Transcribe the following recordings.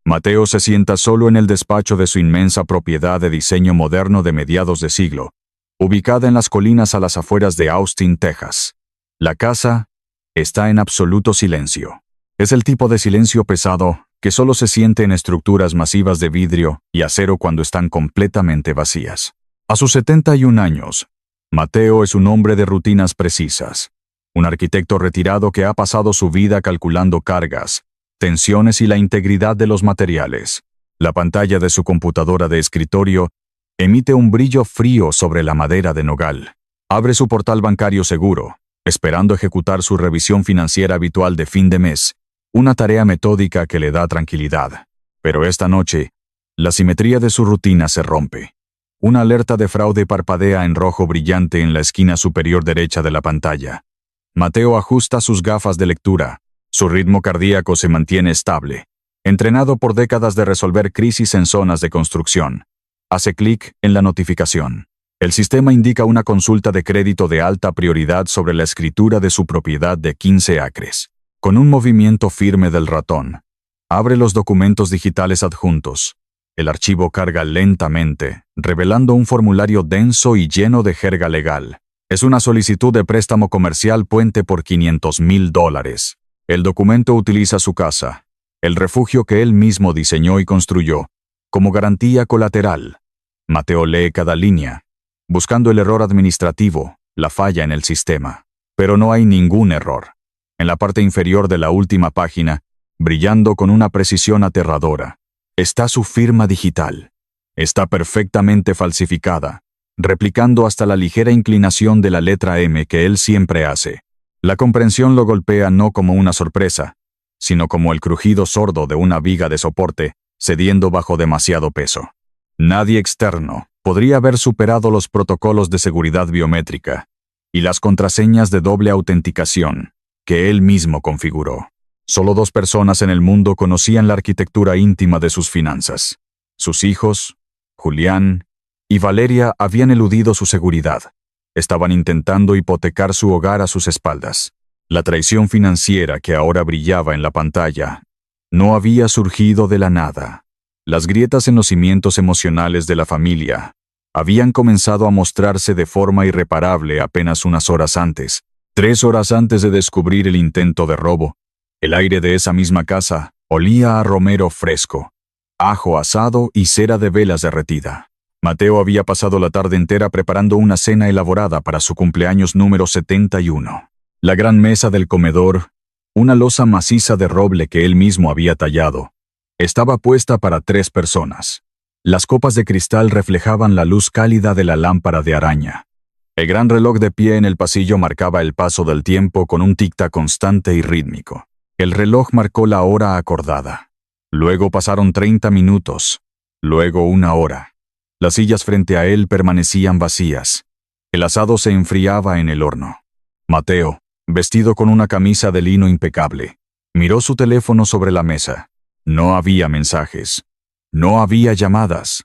Mateo se sienta solo en el despacho de su inmensa propiedad de diseño moderno de mediados de siglo, ubicada en las colinas a las afueras de Austin, Texas. La casa está en absoluto silencio. Es el tipo de silencio pesado que solo se siente en estructuras masivas de vidrio y acero cuando están completamente vacías. A sus 71 años, Mateo es un hombre de rutinas precisas. Un arquitecto retirado que ha pasado su vida calculando cargas, tensiones y la integridad de los materiales. La pantalla de su computadora de escritorio emite un brillo frío sobre la madera de nogal. Abre su portal bancario seguro, esperando ejecutar su revisión financiera habitual de fin de mes, una tarea metódica que le da tranquilidad. Pero esta noche, la simetría de su rutina se rompe. Una alerta de fraude parpadea en rojo brillante en la esquina superior derecha de la pantalla. Mateo ajusta sus gafas de lectura. Su ritmo cardíaco se mantiene estable. Entrenado por décadas de resolver crisis en zonas de construcción. Hace clic en la notificación. El sistema indica una consulta de crédito de alta prioridad sobre la escritura de su propiedad de 15 acres. Con un movimiento firme del ratón, abre los documentos digitales adjuntos. El archivo carga lentamente, revelando un formulario denso y lleno de jerga legal. Es una solicitud de préstamo comercial puente por $500,000. El documento utiliza su casa, el refugio que él mismo diseñó y construyó, como garantía colateral. Mateo lee cada línea, buscando el error administrativo, la falla en el sistema. Pero no hay ningún error. En la parte inferior de la última página, brillando con una precisión aterradora, está su firma digital. Está perfectamente falsificada, replicando hasta la ligera inclinación de la letra M que él siempre hace. La comprensión lo golpea no como una sorpresa, sino como el crujido sordo de una viga de soporte cediendo bajo demasiado peso. Nadie externo podría haber superado los protocolos de seguridad biométrica y las contraseñas de doble autenticación que él mismo configuró. Solo 2 personas en el mundo conocían la arquitectura íntima de sus finanzas. Sus hijos, Julián y Valeria, habían eludido su seguridad. Estaban intentando hipotecar su hogar a sus espaldas. La traición financiera que ahora brillaba en la pantalla no había surgido de la nada. Las grietas en los cimientos emocionales de la familia habían comenzado a mostrarse de forma irreparable apenas unas horas antes. 3 horas antes de descubrir el intento de robo, el aire de esa misma casa olía a romero fresco, ajo asado y cera de velas derretida. Mateo había pasado la tarde entera preparando una cena elaborada para su cumpleaños número 71. La gran mesa del comedor, una losa maciza de roble que él mismo había tallado, estaba puesta para 3 personas. Las copas de cristal reflejaban la luz cálida de la lámpara de araña. El gran reloj de pie en el pasillo marcaba el paso del tiempo con un tic-tac constante y rítmico. El reloj marcó la hora acordada. Luego pasaron 30 minutos. Luego 1 hora. Las sillas frente a él permanecían vacías. El asado se enfriaba en el horno. Mateo, vestido con una camisa de lino impecable, miró su teléfono sobre la mesa. No había mensajes. No había llamadas.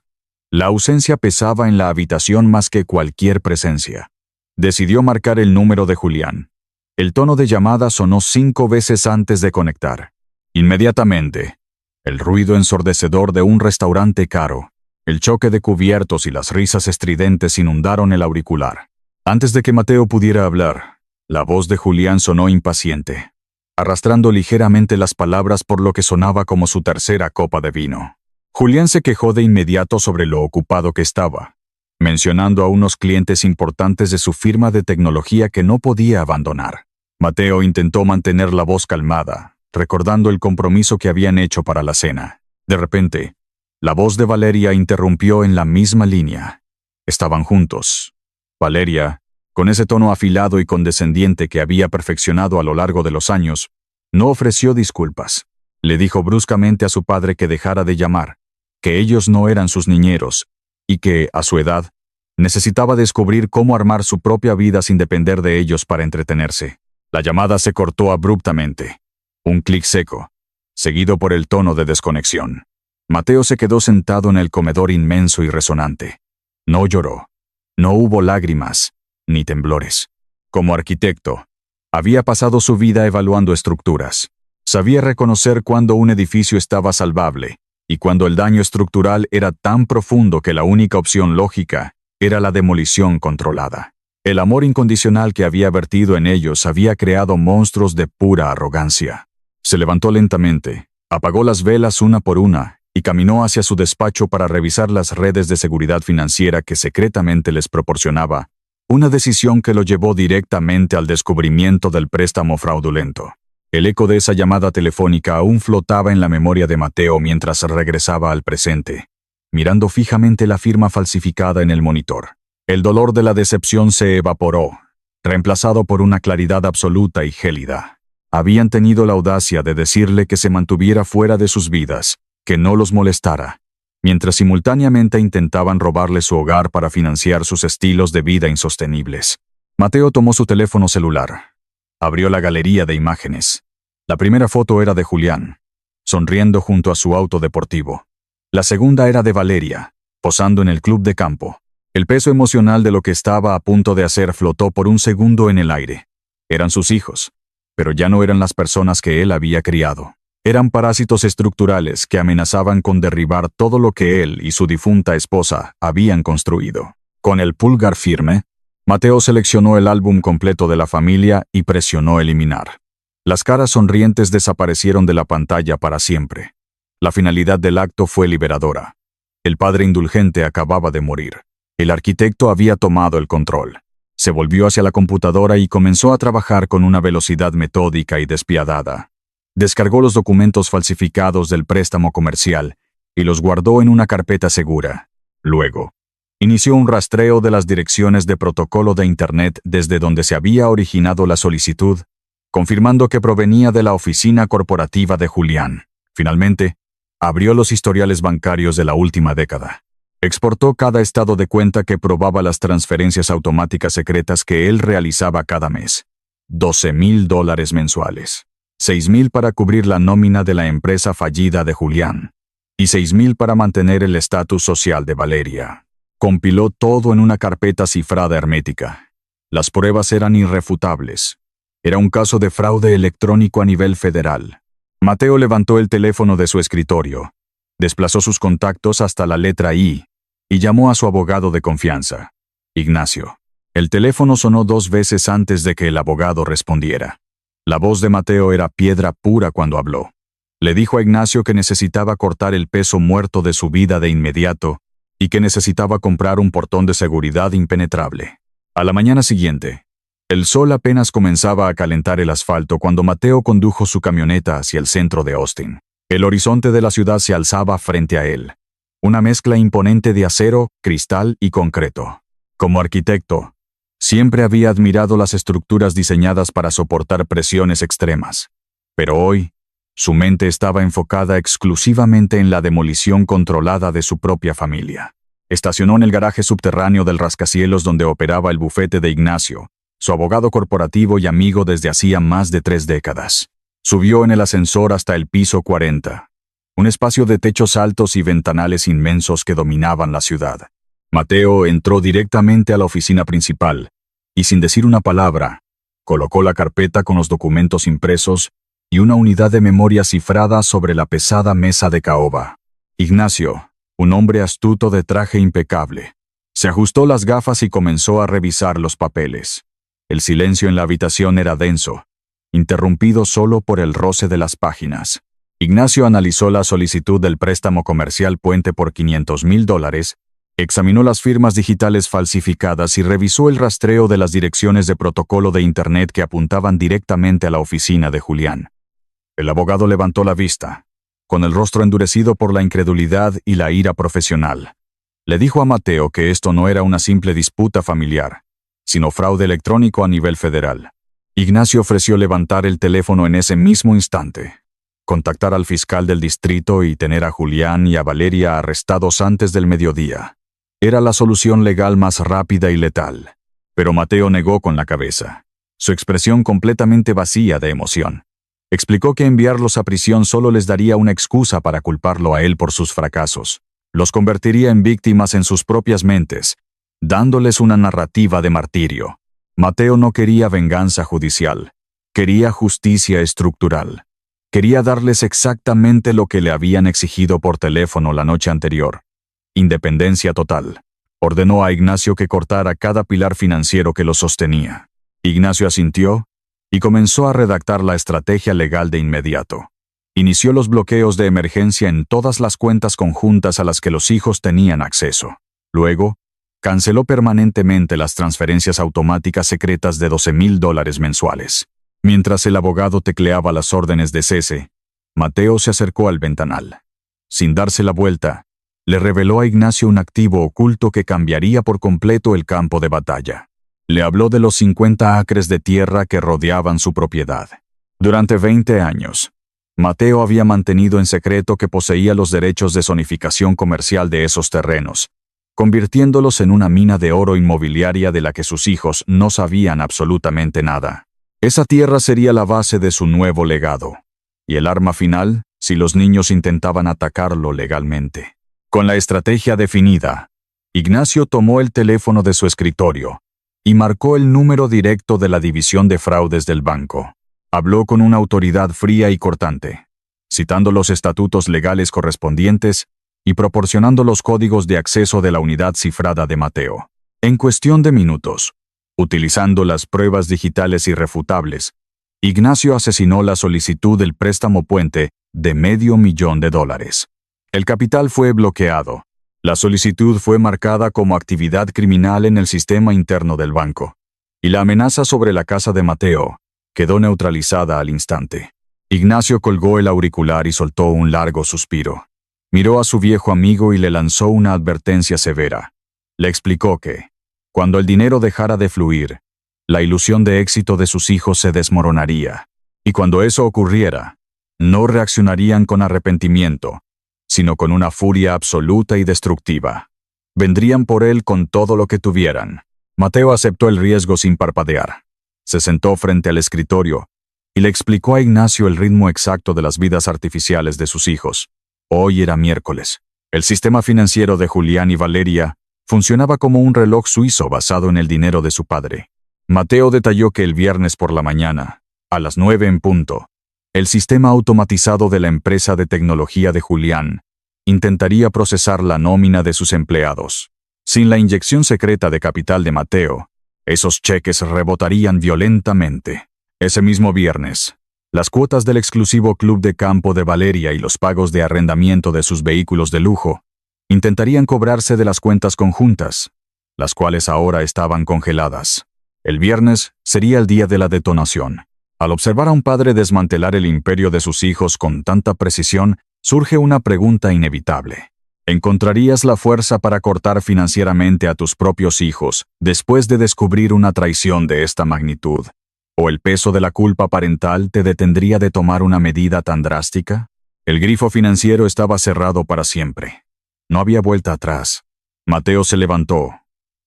La ausencia pesaba en la habitación más que cualquier presencia. Decidió marcar el número de Julián. El tono de llamada sonó 5 veces antes de conectar. Inmediatamente, el ruido ensordecedor de un restaurante caro, el choque de cubiertos y las risas estridentes inundaron el auricular. Antes de que Mateo pudiera hablar, la voz de Julián sonó impaciente, arrastrando ligeramente las palabras por lo que sonaba como su tercera copa de vino. Julián se quejó de inmediato sobre lo ocupado que estaba, mencionando a unos clientes importantes de su firma de tecnología que no podía abandonar. Mateo intentó mantener la voz calmada, recordando el compromiso que habían hecho para la cena. De repente, la voz de Valeria interrumpió en la misma línea. Estaban juntos. Valeria, con ese tono afilado y condescendiente que había perfeccionado a lo largo de los años, no ofreció disculpas. Le dijo bruscamente a su padre que dejara de llamar, que ellos no eran sus niñeros, y que, a su edad, necesitaba descubrir cómo armar su propia vida sin depender de ellos para entretenerse. La llamada se cortó abruptamente. Un clic seco, seguido por el tono de desconexión. Mateo se quedó sentado en el comedor inmenso y resonante. No lloró. No hubo lágrimas, ni temblores. Como arquitecto, había pasado su vida evaluando estructuras. Sabía reconocer cuándo un edificio estaba salvable y cuando el daño estructural era tan profundo que la única opción lógica era la demolición controlada. El amor incondicional que había vertido en ellos había creado monstruos de pura arrogancia. Se levantó lentamente, apagó las velas una por una y caminó hacia su despacho para revisar las redes de seguridad financiera que secretamente les proporcionaba, una decisión que lo llevó directamente al descubrimiento del préstamo fraudulento. El eco de esa llamada telefónica aún flotaba en la memoria de Mateo mientras regresaba al presente, mirando fijamente la firma falsificada en el monitor. El dolor de la decepción se evaporó, reemplazado por una claridad absoluta y gélida. Habían tenido la audacia de decirle que se mantuviera fuera de sus vidas, que no los molestara, mientras simultáneamente intentaban robarle su hogar para financiar sus estilos de vida insostenibles. Mateo tomó su teléfono celular. Abrió la galería de imágenes. La primera foto era de Julián, sonriendo junto a su auto deportivo. La segunda era de Valeria, posando en el club de campo. El peso emocional de lo que estaba a punto de hacer flotó por un segundo en el aire. Eran sus hijos, pero ya no eran las personas que él había criado. Eran parásitos estructurales que amenazaban con derribar todo lo que él y su difunta esposa habían construido. Con el pulgar firme, Mateo seleccionó el álbum completo de la familia y presionó eliminar. Las caras sonrientes desaparecieron de la pantalla para siempre. La finalidad del acto fue liberadora. El padre indulgente acababa de morir. El arquitecto había tomado el control. Se volvió hacia la computadora y comenzó a trabajar con una velocidad metódica y despiadada. Descargó los documentos falsificados del préstamo comercial y los guardó en una carpeta segura. Luego, inició un rastreo de las direcciones de protocolo de Internet desde donde se había originado la solicitud, confirmando que provenía de la oficina corporativa de Julián. Finalmente, abrió los historiales bancarios de la última década. Exportó cada estado de cuenta que probaba las transferencias automáticas secretas que él realizaba cada mes. $12,000 mensuales. 6,000 para cubrir la nómina de la empresa fallida de Julián. Y 6,000 para mantener el estatus social de Valeria. Compiló todo en una carpeta cifrada hermética. Las pruebas eran irrefutables. Era un caso de fraude electrónico a nivel federal. Mateo levantó el teléfono de su escritorio, desplazó sus contactos hasta la letra I y llamó a su abogado de confianza, Ignacio. El teléfono sonó 2 veces antes de que el abogado respondiera. La voz de Mateo era piedra pura cuando habló. Le dijo a Ignacio que necesitaba cortar el peso muerto de su vida de inmediato y que necesitaba comprar un portón de seguridad impenetrable. A la mañana siguiente, el sol apenas comenzaba a calentar el asfalto cuando Mateo condujo su camioneta hacia el centro de Austin. El horizonte de la ciudad se alzaba frente a él. Una mezcla imponente de acero, cristal y concreto. Como arquitecto, siempre había admirado las estructuras diseñadas para soportar presiones extremas. Pero hoy, su mente estaba enfocada exclusivamente en la demolición controlada de su propia familia. Estacionó en el garaje subterráneo del rascacielos donde operaba el bufete de Ignacio, su abogado corporativo y amigo desde hacía más de 3 décadas. Subió en el ascensor hasta el piso 40, un espacio de techos altos y ventanales inmensos que dominaban la ciudad. Mateo entró directamente a la oficina principal y, sin decir una palabra, colocó la carpeta con los documentos impresos y una unidad de memoria cifrada sobre la pesada mesa de caoba. Ignacio, un hombre astuto de traje impecable, se ajustó las gafas y comenzó a revisar los papeles. El silencio en la habitación era denso, interrumpido solo por el roce de las páginas. Ignacio analizó la solicitud del préstamo comercial Puente por $500,000, examinó las firmas digitales falsificadas y revisó el rastreo de las direcciones de protocolo de Internet que apuntaban directamente a la oficina de Julián. El abogado levantó la vista, con el rostro endurecido por la incredulidad y la ira profesional. Le dijo a Mateo que esto no era una simple disputa familiar, sino fraude electrónico a nivel federal. Ignacio ofreció levantar el teléfono en ese mismo instante, contactar al fiscal del distrito y tener a Julián y a Valeria arrestados antes del mediodía. Era la solución legal más rápida y letal. Pero Mateo negó con la cabeza, su expresión completamente vacía de emoción. Explicó que enviarlos a prisión solo les daría una excusa para culparlo a él por sus fracasos. Los convertiría en víctimas en sus propias mentes, dándoles una narrativa de martirio. Mateo no quería venganza judicial, quería justicia estructural. Quería darles exactamente lo que le habían exigido por teléfono la noche anterior. Independencia total. Ordenó a Ignacio que cortara cada pilar financiero que lo sostenía. Ignacio asintió y comenzó a redactar la estrategia legal de inmediato. Inició los bloqueos de emergencia en todas las cuentas conjuntas a las que los hijos tenían acceso. Luego, canceló permanentemente las transferencias automáticas secretas de $12,000 mensuales. Mientras el abogado tecleaba las órdenes de cese, Mateo se acercó al ventanal. Sin darse la vuelta, le reveló a Ignacio un activo oculto que cambiaría por completo el campo de batalla. Le habló de los 50 acres de tierra que rodeaban su propiedad. Durante 20 años, Mateo había mantenido en secreto que poseía los derechos de zonificación comercial de esos terrenos, convirtiéndolos en una mina de oro inmobiliaria de la que sus hijos no sabían absolutamente nada. Esa tierra sería la base de su nuevo legado, y el arma final si los niños intentaban atacarlo legalmente. Con la estrategia definida, Ignacio tomó el teléfono de su escritorio y marcó el número directo de la división de fraudes del banco. Habló con una autoridad fría y cortante, citando los estatutos legales correspondientes y proporcionando los códigos de acceso de la unidad cifrada de Mateo. En cuestión de minutos, utilizando las pruebas digitales irrefutables, Ignacio asesinó la solicitud del préstamo puente de $500,000. El capital fue bloqueado. La solicitud fue marcada como actividad criminal en el sistema interno del banco, y la amenaza sobre la casa de Mateo quedó neutralizada al instante. Ignacio colgó el auricular y soltó un largo suspiro. Miró a su viejo amigo y le lanzó una advertencia severa. Le explicó que, cuando el dinero dejara de fluir, la ilusión de éxito de sus hijos se desmoronaría, y cuando eso ocurriera, no reaccionarían con arrepentimiento, sino con una furia absoluta y destructiva. Vendrían por él con todo lo que tuvieran. Mateo aceptó el riesgo sin parpadear. Se sentó frente al escritorio y le explicó a Ignacio el ritmo exacto de las vidas artificiales de sus hijos. Hoy era miércoles. El sistema financiero de Julián y Valeria funcionaba como un reloj suizo basado en el dinero de su padre. Mateo detalló que el viernes por la mañana, a las 9 en punto, el sistema automatizado de la empresa de tecnología de Julián intentaría procesar la nómina de sus empleados. Sin la inyección secreta de capital de Mateo, esos cheques rebotarían violentamente. Ese mismo viernes, las cuotas del exclusivo club de campo de Valeria y los pagos de arrendamiento de sus vehículos de lujo intentarían cobrarse de las cuentas conjuntas, las cuales ahora estaban congeladas. El viernes sería el día de la detonación. Al observar a un padre desmantelar el imperio de sus hijos con tanta precisión, surge una pregunta inevitable. ¿Encontrarías la fuerza para cortar financieramente a tus propios hijos después de descubrir una traición de esta magnitud? ¿O el peso de la culpa parental te detendría de tomar una medida tan drástica? El grifo financiero estaba cerrado para siempre. No había vuelta atrás. Mateo se levantó,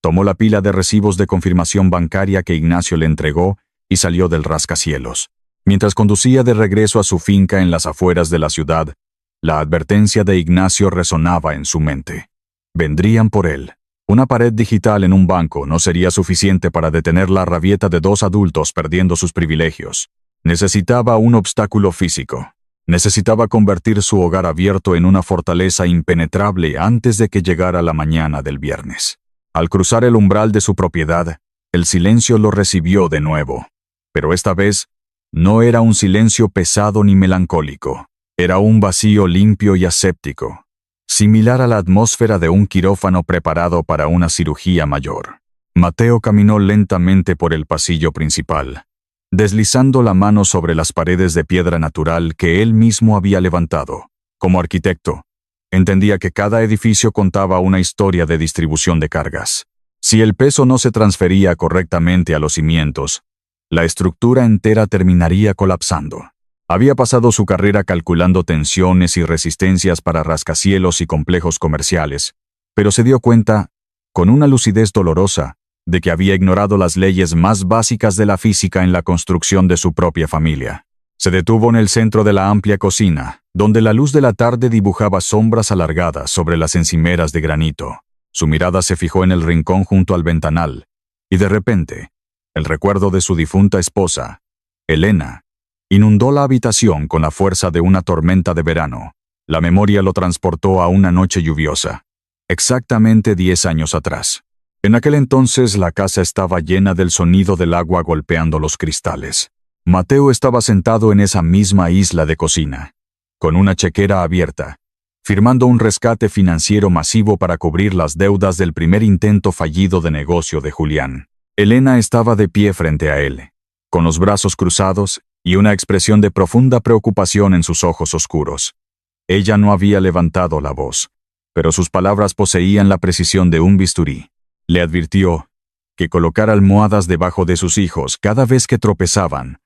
tomó la pila de recibos de confirmación bancaria que Ignacio le entregó y salió del rascacielos. Mientras conducía de regreso a su finca en las afueras de la ciudad, la advertencia de Ignacio resonaba en su mente. Vendrían por él. Una pared digital en un banco no sería suficiente para detener la rabieta de dos adultos perdiendo sus privilegios. Necesitaba un obstáculo físico. Necesitaba convertir su hogar abierto en una fortaleza impenetrable antes de que llegara la mañana del viernes. Al cruzar el umbral de su propiedad, el silencio lo recibió de nuevo. Pero esta vez, no era un silencio pesado ni melancólico. Era un vacío limpio y aséptico, similar a la atmósfera de un quirófano preparado para una cirugía mayor. Mateo caminó lentamente por el pasillo principal, deslizando la mano sobre las paredes de piedra natural que él mismo había levantado. Como arquitecto, entendía que cada edificio contaba una historia de distribución de cargas. Si el peso no se transfería correctamente a los cimientos, la estructura entera terminaría colapsando. Había pasado su carrera calculando tensiones y resistencias para rascacielos y complejos comerciales, pero se dio cuenta, con una lucidez dolorosa, de que había ignorado las leyes más básicas de la física en la construcción de su propia familia. Se detuvo en el centro de la amplia cocina, donde la luz de la tarde dibujaba sombras alargadas sobre las encimeras de granito. Su mirada se fijó en el rincón junto al ventanal, y de repente, el recuerdo de su difunta esposa, Elena, Inundó la habitación con la fuerza de una tormenta de verano. La memoria lo transportó a una noche lluviosa, exactamente 10 años atrás. En aquel entonces la casa estaba llena del sonido del agua golpeando los cristales. Mateo estaba sentado en esa misma isla de cocina, con una chequera abierta, firmando un rescate financiero masivo para cubrir las deudas del primer intento fallido de negocio de Julián. Elena estaba de pie frente a él, con los brazos cruzados y una expresión de profunda preocupación en sus ojos oscuros. Ella no había levantado la voz, pero sus palabras poseían la precisión de un bisturí. Le advirtió que colocar almohadas debajo de sus hijos cada vez que tropezaban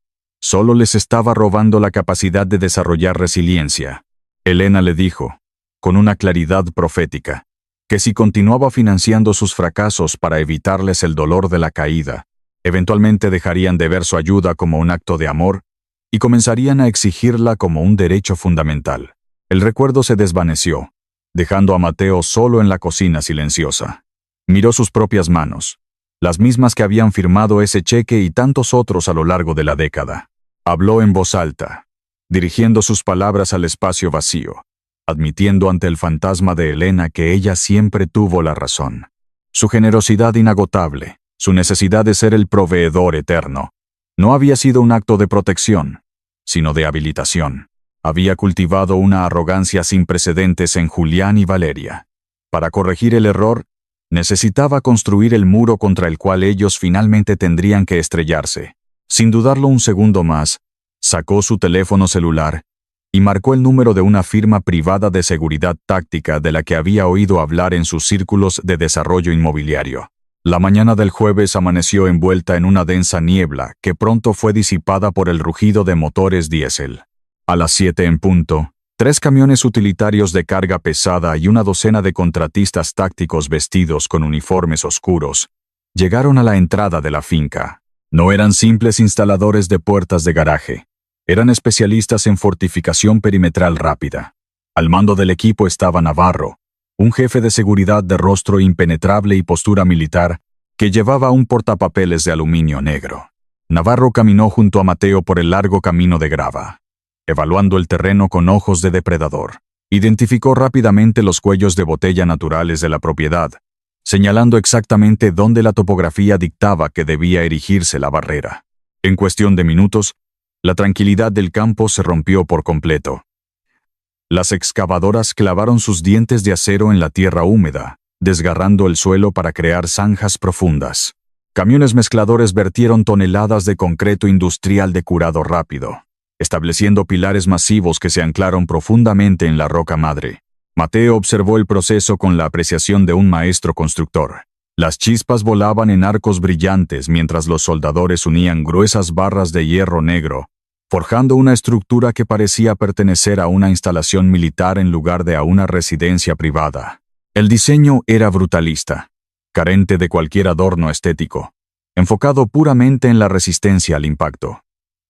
solo les estaba robando la capacidad de desarrollar resiliencia. Elena le dijo, con una claridad profética, que si continuaba financiando sus fracasos para evitarles el dolor de la caída, eventualmente dejarían de ver su ayuda como un acto de amor y comenzarían a exigirla como un derecho fundamental. El recuerdo se desvaneció, dejando a Mateo solo en la cocina silenciosa. Miró sus propias manos, las mismas que habían firmado ese cheque y tantos otros a lo largo de la década. Habló en voz alta, dirigiendo sus palabras al espacio vacío, admitiendo ante el fantasma de Elena que ella siempre tuvo la razón. Su generosidad inagotable, su necesidad de ser el proveedor eterno, no había sido un acto de protección, sino de habilitación. Había cultivado una arrogancia sin precedentes en Julián y Valeria. Para corregir el error, necesitaba construir el muro contra el cual ellos finalmente tendrían que estrellarse. Sin dudarlo un segundo más, sacó su teléfono celular y marcó el número de una firma privada de seguridad táctica de la que había oído hablar en sus círculos de desarrollo inmobiliario. La mañana del jueves amaneció envuelta en una densa niebla que pronto fue disipada por el rugido de motores diésel. A las 7 en punto, 3 camiones utilitarios de carga pesada y una docena de contratistas tácticos vestidos con uniformes oscuros llegaron a la entrada de la finca. No eran simples instaladores de puertas de garaje, eran especialistas en fortificación perimetral rápida. Al mando del equipo estaba Navarro, un jefe de seguridad de rostro impenetrable y postura militar que llevaba un portapapeles de aluminio negro. Navarro caminó junto a Mateo por el largo camino de grava, evaluando el terreno con ojos de depredador. Identificó rápidamente los cuellos de botella naturales de la propiedad, señalando exactamente dónde la topografía dictaba que debía erigirse la barrera. En cuestión de minutos, la tranquilidad del campo se rompió por completo. Las excavadoras clavaron sus dientes de acero en la tierra húmeda, desgarrando el suelo para crear zanjas profundas. Camiones mezcladores vertieron toneladas de concreto industrial de curado rápido, estableciendo pilares masivos que se anclaron profundamente en la roca madre. Mateo observó el proceso con la apreciación de un maestro constructor. Las chispas volaban en arcos brillantes mientras los soldadores unían gruesas barras de hierro negro, forjando una estructura que parecía pertenecer a una instalación militar en lugar de a una residencia privada. El diseño era brutalista, carente de cualquier adorno estético, enfocado puramente en la resistencia al impacto.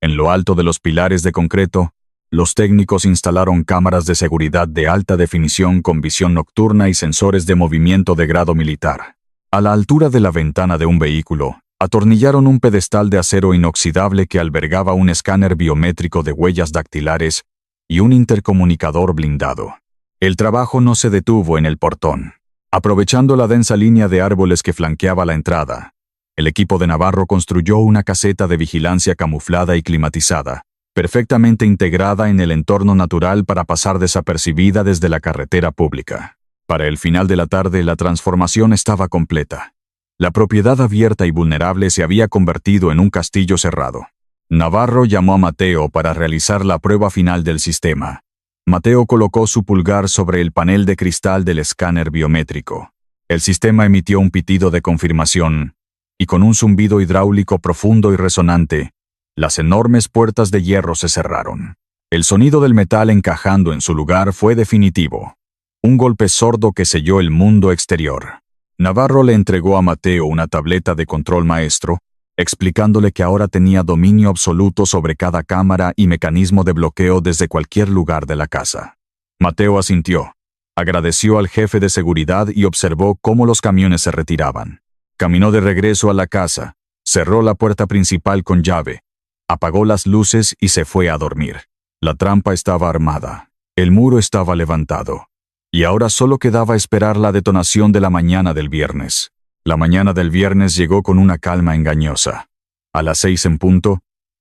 En lo alto de los pilares de concreto, los técnicos instalaron cámaras de seguridad de alta definición con visión nocturna y sensores de movimiento de grado militar. A la altura de la ventana de un vehículo, atornillaron un pedestal de acero inoxidable que albergaba un escáner biométrico de huellas dactilares y un intercomunicador blindado. El trabajo no se detuvo en el portón. Aprovechando la densa línea de árboles que flanqueaba la entrada, el equipo de Navarro construyó una caseta de vigilancia camuflada y climatizada, perfectamente integrada en el entorno natural para pasar desapercibida desde la carretera pública. Para el final de la tarde, la transformación estaba completa. La propiedad abierta y vulnerable se había convertido en un castillo cerrado. Navarro llamó a Mateo para realizar la prueba final del sistema. Mateo colocó su pulgar sobre el panel de cristal del escáner biométrico. El sistema emitió un pitido de confirmación, y con un zumbido hidráulico profundo y resonante, las enormes puertas de hierro se cerraron. El sonido del metal encajando en su lugar fue definitivo. Un golpe sordo que selló el mundo exterior. Navarro le entregó a Mateo una tableta de control maestro, explicándole que ahora tenía dominio absoluto sobre cada cámara y mecanismo de bloqueo desde cualquier lugar de la casa. Mateo asintió, agradeció al jefe de seguridad y observó cómo los camiones se retiraban. Caminó de regreso a la casa, cerró la puerta principal con llave Apagó las luces y se fue a dormir. La trampa estaba armada. El muro estaba levantado. Y ahora solo quedaba esperar la detonación de la mañana del viernes. La mañana del viernes llegó con una calma engañosa. A las 6 en punto,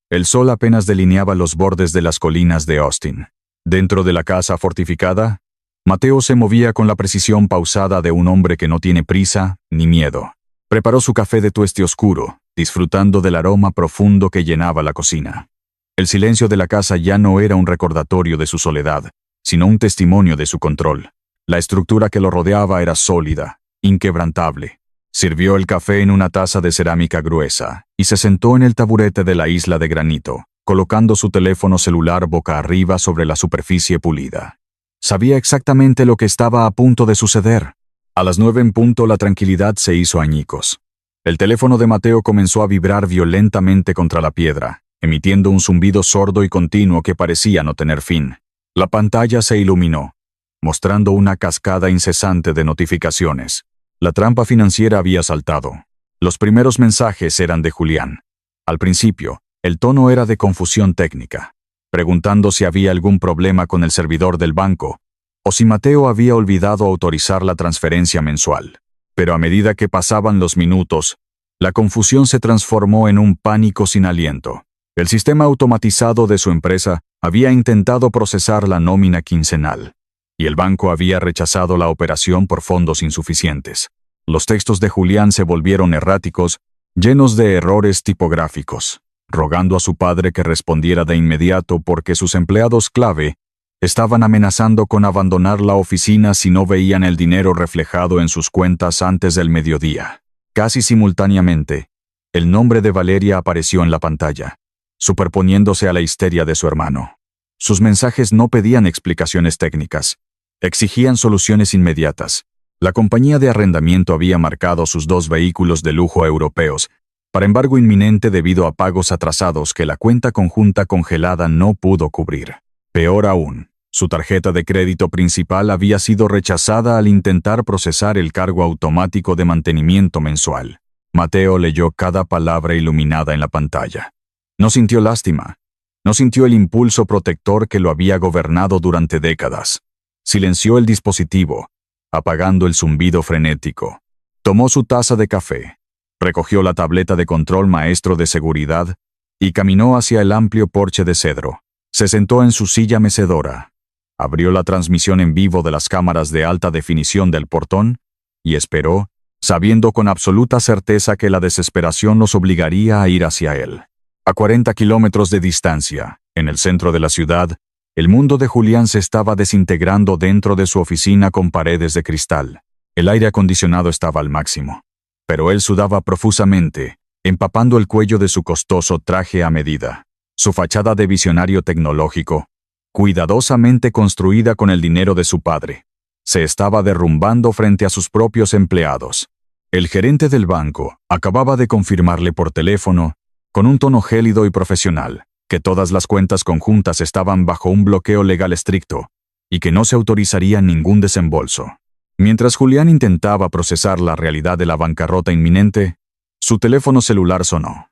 el sol apenas delineaba los bordes de las colinas de Austin. Dentro de la casa fortificada, Mateo se movía con la precisión pausada de un hombre que no tiene prisa ni miedo. Preparó su café de tueste oscuro, disfrutando del aroma profundo que llenaba la cocina. El silencio de la casa ya no era un recordatorio de su soledad, sino un testimonio de su control. La estructura que lo rodeaba era sólida, inquebrantable. Sirvió el café en una taza de cerámica gruesa y se sentó en el taburete de la isla de granito, colocando su teléfono celular boca arriba sobre la superficie pulida. Sabía exactamente lo que estaba a punto de suceder. A las 9 en punto la tranquilidad se hizo añicos. El teléfono de Mateo comenzó a vibrar violentamente contra la piedra, emitiendo un zumbido sordo y continuo que parecía no tener fin. La pantalla se iluminó, mostrando una cascada incesante de notificaciones. La trampa financiera había saltado. Los primeros mensajes eran de Julián. Al principio, el tono era de confusión técnica, preguntando si había algún problema con el servidor del banco o si Mateo había olvidado autorizar la transferencia mensual. Pero a medida que pasaban los minutos, la confusión se transformó en un pánico sin aliento. El sistema automatizado de su empresa había intentado procesar la nómina quincenal, y el banco había rechazado la operación por fondos insuficientes. Los textos de Julián se volvieron erráticos, llenos de errores tipográficos, rogando a su padre que respondiera de inmediato porque sus empleados clave estaban amenazando con abandonar la oficina si no veían el dinero reflejado en sus cuentas antes del mediodía. Casi simultáneamente, el nombre de Valeria apareció en la pantalla, superponiéndose a la histeria de su hermano. Sus mensajes no pedían explicaciones técnicas, exigían soluciones inmediatas. La compañía de arrendamiento había marcado sus 2 vehículos de lujo europeos para embargo inminente debido a pagos atrasados que la cuenta conjunta congelada no pudo cubrir. Peor aún, su tarjeta de crédito principal había sido rechazada al intentar procesar el cargo automático de mantenimiento mensual. Mateo leyó cada palabra iluminada en la pantalla. No sintió lástima. No sintió el impulso protector que lo había gobernado durante décadas. Silenció el dispositivo, apagando el zumbido frenético. Tomó su taza de café, recogió la tableta de control maestro de seguridad y caminó hacia el amplio porche de cedro. Se sentó en su silla mecedora, abrió la transmisión en vivo de las cámaras de alta definición del portón y esperó, sabiendo con absoluta certeza que la desesperación los obligaría a ir hacia él. A 40 kilómetros de distancia, en el centro de la ciudad, el mundo de Julián se estaba desintegrando dentro de su oficina con paredes de cristal. El aire acondicionado estaba al máximo, pero él sudaba profusamente, empapando el cuello de su costoso traje a medida. Su fachada de visionario tecnológico, cuidadosamente construida con el dinero de su padre, se estaba derrumbando frente a sus propios empleados. El gerente del banco acababa de confirmarle por teléfono, con un tono gélido y profesional, que todas las cuentas conjuntas estaban bajo un bloqueo legal estricto y que no se autorizaría ningún desembolso. Mientras Julián intentaba procesar la realidad de la bancarrota inminente, su teléfono celular sonó.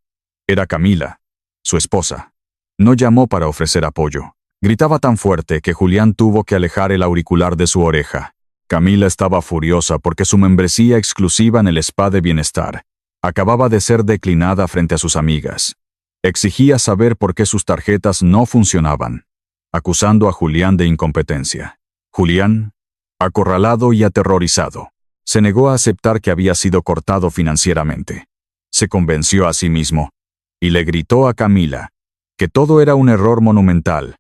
Era Camila, su esposa. No llamó para ofrecer apoyo. Gritaba tan fuerte que Julián tuvo que alejar el auricular de su oreja. Camila estaba furiosa porque su membresía exclusiva en el spa de bienestar acababa de ser declinada frente a sus amigas. Exigía saber por qué sus tarjetas no funcionaban, acusando a Julián de incompetencia. Julián, acorralado y aterrorizado, se negó a aceptar que había sido cortado financieramente. Se convenció a sí mismo y le gritó a Camila que todo era un error monumental,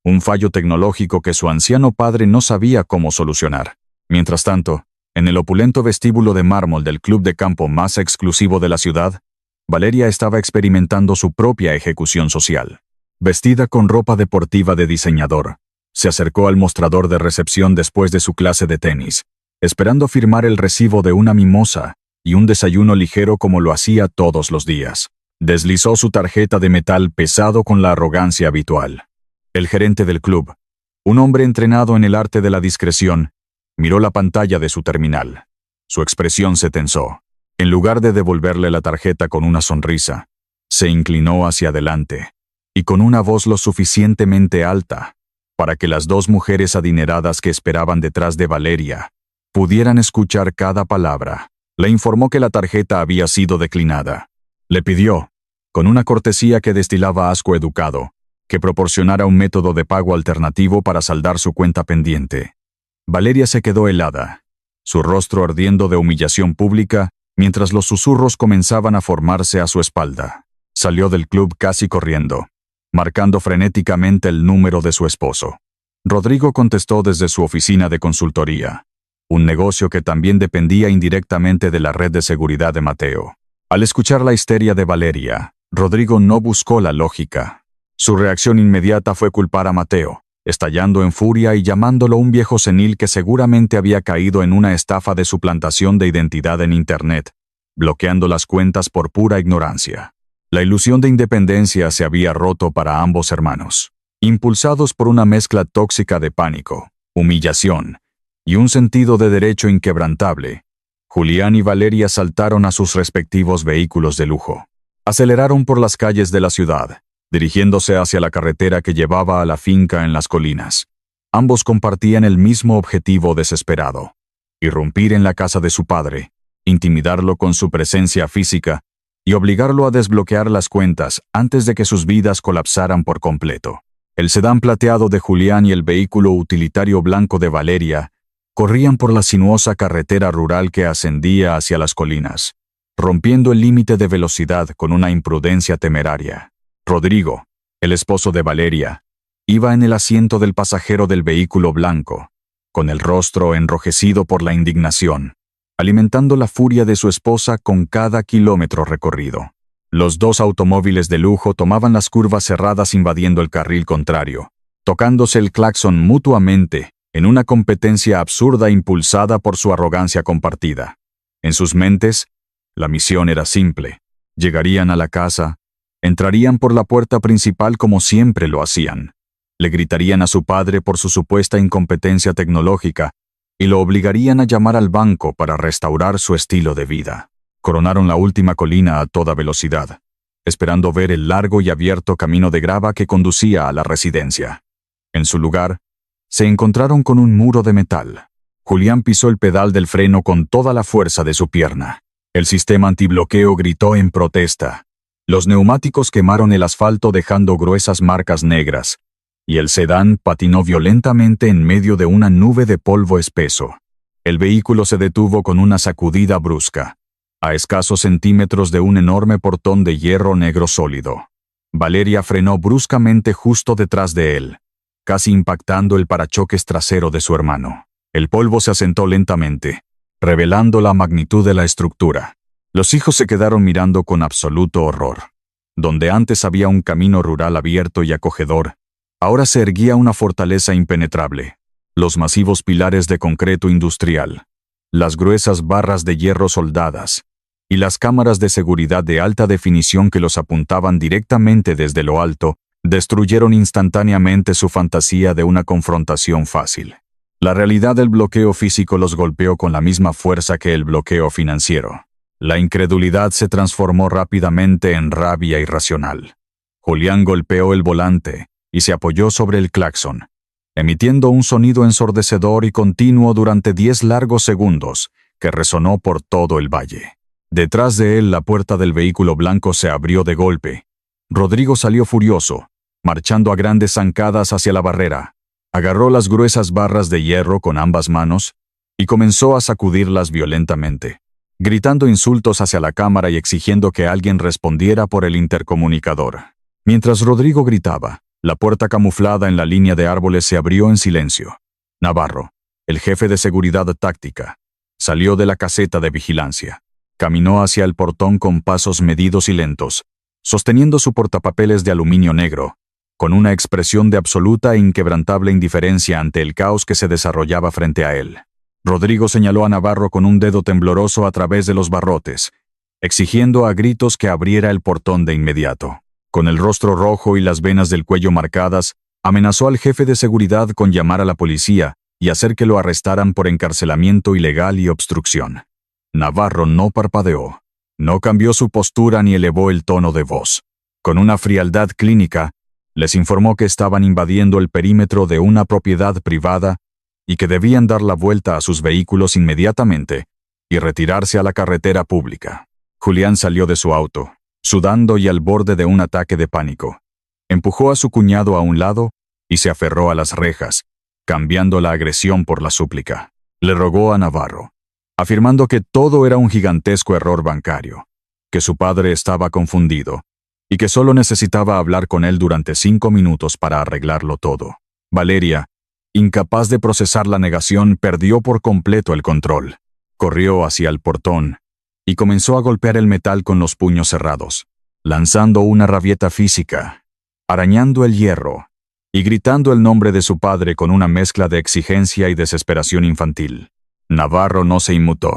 un fallo tecnológico que su anciano padre no sabía cómo solucionar. Mientras tanto, en el opulento vestíbulo de mármol del club de campo más exclusivo de la ciudad, Valeria estaba experimentando su propia ejecución social. Vestida con ropa deportiva de diseñador, se acercó al mostrador de recepción después de su clase de tenis, esperando firmar el recibo de una mimosa y un desayuno ligero como lo hacía todos los días. Deslizó su tarjeta de metal pesado con la arrogancia habitual. El gerente del club, un hombre entrenado en el arte de la discreción, miró la pantalla de su terminal. Su expresión se tensó. En lugar de devolverle la tarjeta con una sonrisa, se inclinó hacia adelante, y con una voz lo suficientemente alta para que las dos mujeres adineradas que esperaban detrás de Valeria pudieran escuchar cada palabra. Le informó que la tarjeta había sido declinada. Le pidió, con una cortesía que destilaba asco educado, que proporcionara un método de pago alternativo para saldar su cuenta pendiente. Valeria se quedó helada, su rostro ardiendo de humillación pública, mientras los susurros comenzaban a formarse a su espalda. Salió del club casi corriendo, marcando frenéticamente el número de su esposo. Rodrigo contestó desde su oficina de consultoría, un negocio que también dependía indirectamente de la red de seguridad de Mateo. Al escuchar la histeria de Valeria, Rodrigo no buscó la lógica. Su reacción inmediata fue culpar a Mateo, estallando en furia y llamándolo un viejo senil que seguramente había caído en una estafa de suplantación de identidad en Internet, bloqueando las cuentas por pura ignorancia. La ilusión de independencia se había roto para ambos hermanos. Impulsados por una mezcla tóxica de pánico, humillación y un sentido de derecho inquebrantable, Julián y Valeria saltaron a sus respectivos vehículos de lujo. Aceleraron por las calles de la ciudad, dirigiéndose hacia la carretera que llevaba a la finca en las colinas. Ambos compartían el mismo objetivo desesperado: irrumpir en la casa de su padre, intimidarlo con su presencia física y obligarlo a desbloquear las cuentas antes de que sus vidas colapsaran por completo. El sedán plateado de Julián y el vehículo utilitario blanco de Valeria corrían por la sinuosa carretera rural que ascendía hacia las colinas, rompiendo el límite de velocidad con una imprudencia temeraria. Rodrigo, el esposo de Valeria, iba en el asiento del pasajero del vehículo blanco, con el rostro enrojecido por la indignación, alimentando la furia de su esposa con cada kilómetro recorrido. Los dos automóviles de lujo tomaban las curvas cerradas invadiendo el carril contrario, tocándose el claxon mutuamente en una competencia absurda impulsada por su arrogancia compartida. En sus mentes, la misión era simple. Llegarían a la casa, entrarían por la puerta principal como siempre lo hacían, le gritarían a su padre por su supuesta incompetencia tecnológica y lo obligarían a llamar al banco para restaurar su estilo de vida. Coronaron la última colina a toda velocidad, esperando ver el largo y abierto camino de grava que conducía a la residencia. En su lugar, se encontraron con un muro de metal. Julián pisó el pedal del freno con toda la fuerza de su pierna. El sistema antibloqueo gritó en protesta. Los neumáticos quemaron el asfalto dejando gruesas marcas negras, y el sedán patinó violentamente en medio de una nube de polvo espeso. El vehículo se detuvo con una sacudida brusca, a escasos centímetros de un enorme portón de hierro negro sólido. Valeria frenó bruscamente justo detrás de él, casi impactando el parachoques trasero de su hermano. El polvo se asentó lentamente, revelando la magnitud de la estructura. Los hijos se quedaron mirando con absoluto horror. Donde antes había un camino rural abierto y acogedor, ahora se erguía una fortaleza impenetrable. Los masivos pilares de concreto industrial, las gruesas barras de hierro soldadas y las cámaras de seguridad de alta definición que los apuntaban directamente desde lo alto, destruyeron instantáneamente su fantasía de una confrontación fácil. La realidad del bloqueo físico los golpeó con la misma fuerza que el bloqueo financiero. La incredulidad se transformó rápidamente en rabia irracional. Julián golpeó el volante y se apoyó sobre el claxon, emitiendo un sonido ensordecedor y continuo durante 10 largos segundos, que resonó por todo el valle. Detrás de él, la puerta del vehículo blanco se abrió de golpe. Rodrigo salió furioso, marchando a grandes zancadas hacia la barrera. Agarró las gruesas barras de hierro con ambas manos y comenzó a sacudirlas violentamente, gritando insultos hacia la cámara y exigiendo que alguien respondiera por el intercomunicador. Mientras Rodrigo gritaba, la puerta camuflada en la línea de árboles se abrió en silencio. Navarro, el jefe de seguridad táctica, salió de la caseta de vigilancia. Caminó hacia el portón con pasos medidos y lentos, sosteniendo su portapapeles de aluminio negro, con una expresión de absoluta e inquebrantable indiferencia ante el caos que se desarrollaba frente a él. Rodrigo señaló a Navarro con un dedo tembloroso a través de los barrotes, exigiendo a gritos que abriera el portón de inmediato. Con el rostro rojo y las venas del cuello marcadas, amenazó al jefe de seguridad con llamar a la policía y hacer que lo arrestaran por encarcelamiento ilegal y obstrucción. Navarro no parpadeó, no cambió su postura ni elevó el tono de voz. Con una frialdad clínica, Les informó que estaban invadiendo el perímetro de una propiedad privada y que debían dar la vuelta a sus vehículos inmediatamente y retirarse a la carretera pública. Julián salió de su auto, sudando y al borde de un ataque de pánico. Empujó a su cuñado a un lado y se aferró a las rejas, cambiando la agresión por la súplica. Le rogó a Navarro, afirmando que todo era un gigantesco error bancario, que su padre estaba confundido y que solo necesitaba hablar con él durante 5 minutos para arreglarlo todo. Valeria, incapaz de procesar la negación, perdió por completo el control. Corrió hacia el portón y comenzó a golpear el metal con los puños cerrados, lanzando una rabieta física, arañando el hierro y gritando el nombre de su padre con una mezcla de exigencia y desesperación infantil. Navarro no se inmutó.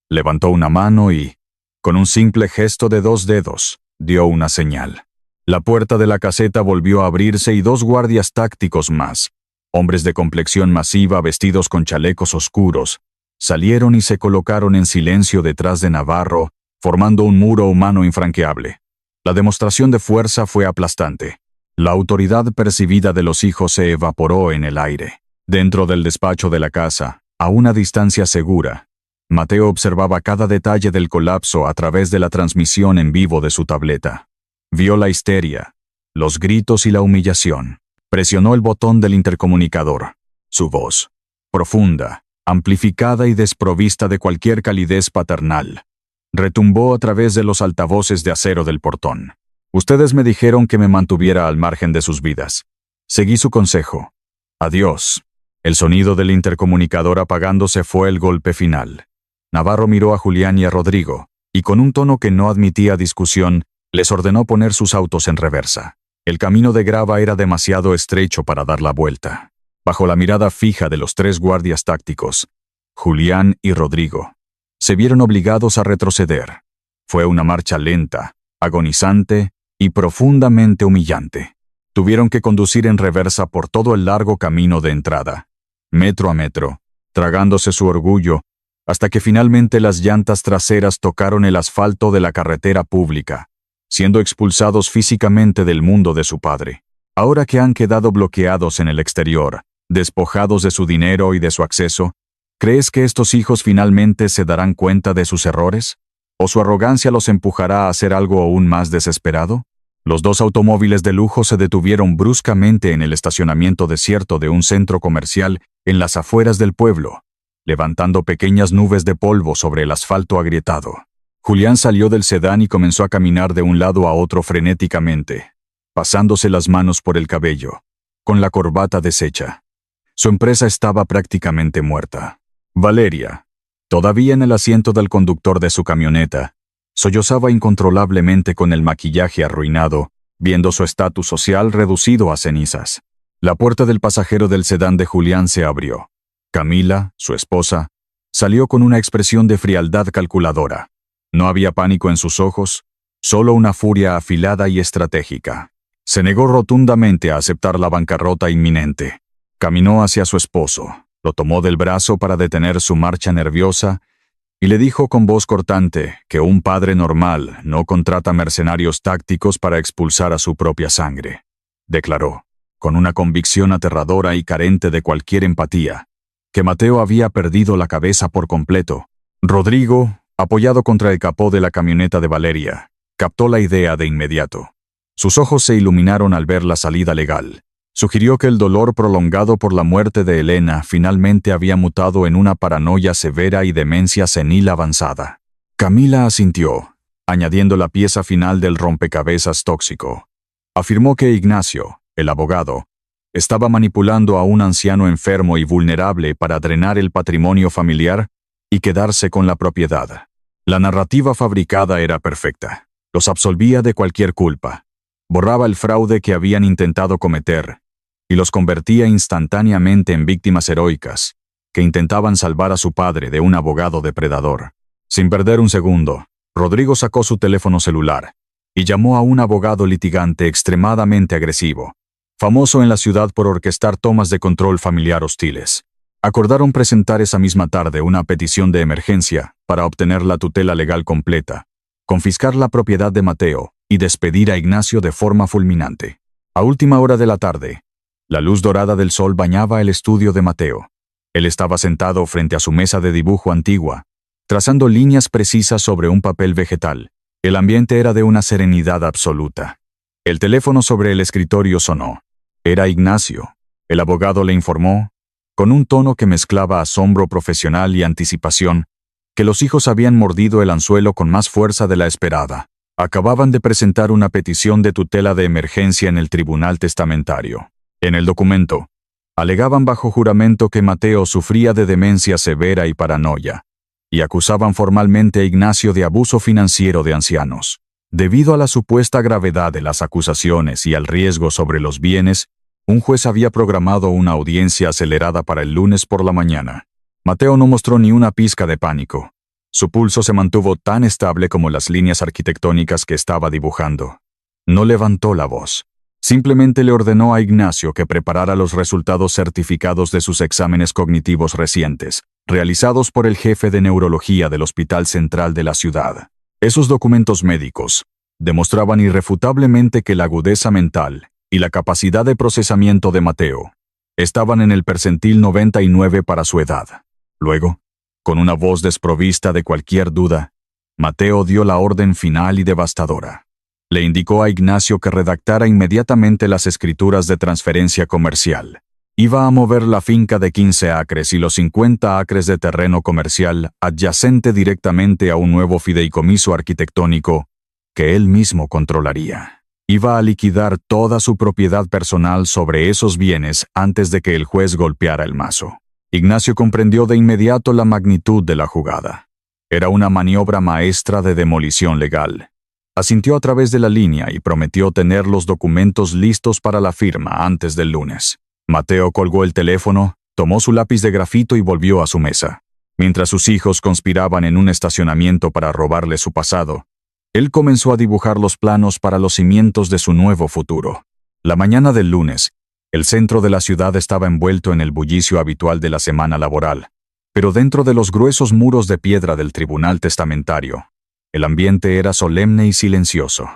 Levantó una mano y, con un simple gesto de 2 dedos, dio una señal. La puerta de la caseta volvió a abrirse y 2 guardias tácticos más, hombres de complexión masiva vestidos con chalecos oscuros, salieron y se colocaron en silencio detrás de Navarro, formando un muro humano infranqueable. La demostración de fuerza fue aplastante. La autoridad percibida de los hijos se evaporó en el aire. Dentro del despacho de la casa, a una distancia segura, Mateo observaba cada detalle del colapso a través de la transmisión en vivo de su tableta. Vio la histeria, los gritos y la humillación. Presionó el botón del intercomunicador. Su voz, profunda, amplificada y desprovista de cualquier calidez paternal, retumbó a través de los altavoces de acero del portón. Ustedes me dijeron que me mantuviera al margen de sus vidas. Seguí su consejo. Adiós. El sonido del intercomunicador apagándose fue el golpe final. Navarro miró a Julián y a Rodrigo, y con un tono que no admitía discusión, les ordenó poner sus autos en reversa. El camino de grava era demasiado estrecho para dar la vuelta. Bajo la mirada fija de los 3 guardias tácticos, Julián y Rodrigo se vieron obligados a retroceder. Fue una marcha lenta, agonizante y profundamente humillante. Tuvieron que conducir en reversa por todo el largo camino de entrada, metro a metro, tragándose su orgullo, hasta que finalmente las llantas traseras tocaron el asfalto de la carretera pública, siendo expulsados físicamente del mundo de su padre. Ahora que han quedado bloqueados en el exterior, despojados de su dinero y de su acceso, ¿crees que estos hijos finalmente se darán cuenta de sus errores? ¿O su arrogancia los empujará a hacer algo aún más desesperado? Los 2 automóviles de lujo se detuvieron bruscamente en el estacionamiento desierto de un centro comercial en las afueras del pueblo, levantando pequeñas nubes de polvo sobre el asfalto agrietado. Julián salió del sedán y comenzó a caminar de un lado a otro frenéticamente, pasándose las manos por el cabello, con la corbata deshecha. Su empresa estaba prácticamente muerta. Valeria, todavía en el asiento del conductor de su camioneta, sollozaba incontrolablemente con el maquillaje arruinado, viendo su estatus social reducido a cenizas. La puerta del pasajero del sedán de Julián se abrió. Camila, su esposa, salió con una expresión de frialdad calculadora. No había pánico en sus ojos, solo una furia afilada y estratégica. Se negó rotundamente a aceptar la bancarrota inminente. Caminó hacia su esposo, lo tomó del brazo para detener su marcha nerviosa y le dijo con voz cortante que un padre normal no contrata mercenarios tácticos para expulsar a su propia sangre. Declaró, con una convicción aterradora y carente de cualquier empatía, que Mateo había perdido la cabeza por completo. Rodrigo, apoyado contra el capó de la camioneta de Valeria, captó la idea de inmediato. Sus ojos se iluminaron al ver la salida legal. Sugirió que el dolor prolongado por la muerte de Elena finalmente había mutado en una paranoia severa y demencia senil avanzada. Camila asintió, añadiendo la pieza final del rompecabezas tóxico. Afirmó que Ignacio, el abogado, estaba manipulando a un anciano enfermo y vulnerable para drenar el patrimonio familiar y quedarse con la propiedad. La narrativa fabricada era perfecta. Los absolvía de cualquier culpa. Borraba el fraude que habían intentado cometer y los convertía instantáneamente en víctimas heroicas que intentaban salvar a su padre de un abogado depredador. Sin perder un segundo, Rodrigo sacó su teléfono celular y llamó a un abogado litigante extremadamente agresivo, famoso en la ciudad por orquestar tomas de control familiar hostiles. Acordaron presentar esa misma tarde una petición de emergencia para obtener la tutela legal completa, confiscar la propiedad de Mateo y despedir a Ignacio de forma fulminante. A última hora de la tarde, la luz dorada del sol bañaba el estudio de Mateo. Él estaba sentado frente a su mesa de dibujo antigua, trazando líneas precisas sobre un papel vegetal. El ambiente era de una serenidad absoluta. El teléfono sobre el escritorio sonó. Era Ignacio. El abogado le informó, con un tono que mezclaba asombro profesional y anticipación, que los hijos habían mordido el anzuelo con más fuerza de la esperada. Acababan de presentar una petición de tutela de emergencia en el tribunal testamentario. En el documento, alegaban bajo juramento que Mateo sufría de demencia severa y paranoia, y acusaban formalmente a Ignacio de abuso financiero de ancianos. Debido a la supuesta gravedad de las acusaciones y al riesgo sobre los bienes, un juez había programado una audiencia acelerada para el lunes por la mañana. Mateo no mostró ni una pizca de pánico. Su pulso se mantuvo tan estable como las líneas arquitectónicas que estaba dibujando. No levantó la voz. Simplemente le ordenó a Ignacio que preparara los resultados certificados de sus exámenes cognitivos recientes, realizados por el jefe de neurología del Hospital Central de la ciudad. Esos documentos médicos demostraban irrefutablemente que la agudeza mental y la capacidad de procesamiento de Mateo estaban en el percentil 99 para su edad. Luego, con una voz desprovista de cualquier duda, Mateo dio la orden final y devastadora. Le indicó a Ignacio que redactara inmediatamente las escrituras de transferencia comercial. Iba a mover la finca de 15 acres y los 50 acres de terreno comercial adyacente directamente a un nuevo fideicomiso arquitectónico que él mismo controlaría. Iba a liquidar toda su propiedad personal sobre esos bienes antes de que el juez golpeara el mazo. Ignacio comprendió de inmediato la magnitud de la jugada. Era una maniobra maestra de demolición legal. Asintió a través de la línea y prometió tener los documentos listos para la firma antes del lunes. Mateo colgó el teléfono, tomó su lápiz de grafito y volvió a su mesa. Mientras sus hijos conspiraban en un estacionamiento para robarle su pasado, él comenzó a dibujar los planos para los cimientos de su nuevo futuro. La mañana del lunes, el centro de la ciudad estaba envuelto en el bullicio habitual de la semana laboral, pero dentro de los gruesos muros de piedra del tribunal testamentario, el ambiente era solemne y silencioso.